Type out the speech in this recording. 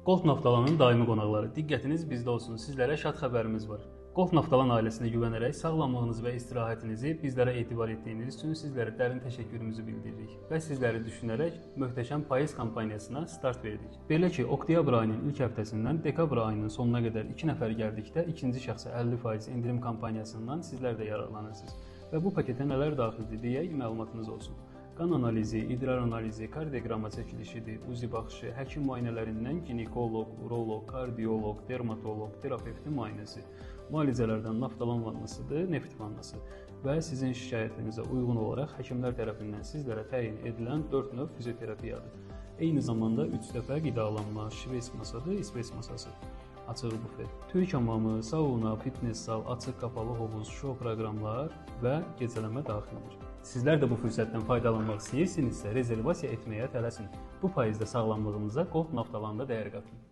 Qolf Naftalanın daimi qonaqları, diqqətiniz bizdə olsun. Sizlərə şad xəbərimiz var. Qolf Naftalan ailəsinə güvənərək sağlamlığınızı və istirahətinizi bizlərə etibar etdiyiniz üçün sizlərə dərin təşəkkürümüzü bildiririk və sizləri düşünərək möhtəşəm payız kampaniyasına start verdik. Belə ki, oktyabr ayının ilk həftəsindən dekabr ayının sonuna qədər 2 nəfər gəldikdə ikinci şəxsə 50% endirim kampaniyasından sizlər də yararlanırsınız. Və bu paketə nələr daxildir deyə məlumatınız olsun. Qan analizi, idrar analizi, kardioqramma çəkilişidir, uzi baxışı, həkim müayinələrindən ginekoloq, uroloq, kardioloq, dermatoloq, terapevtin müayinəsi, müalicələrdən naftalan vannasıdır, neft vannası və sizin şikayətinizə uyğun olaraq həkimlər tərəfindən sizlərə təyin edilən 4 növ fizioterapiyadır. Eyni zamanda 3 dəfə qidalanma, şves masadır, isves masası. Açıq bufet, Türk hamamı, sauna, fitness zal, açıq qapalı hovuz, şou proqramlar və gecələmə daxildir. Sizlər də bu fürsətdən faydalanmaq istəyirsinizsə rezervasiya etməyə tələsin. Bu payızda sağlamlığınıza Qolf Naftalanda dəyər qatın.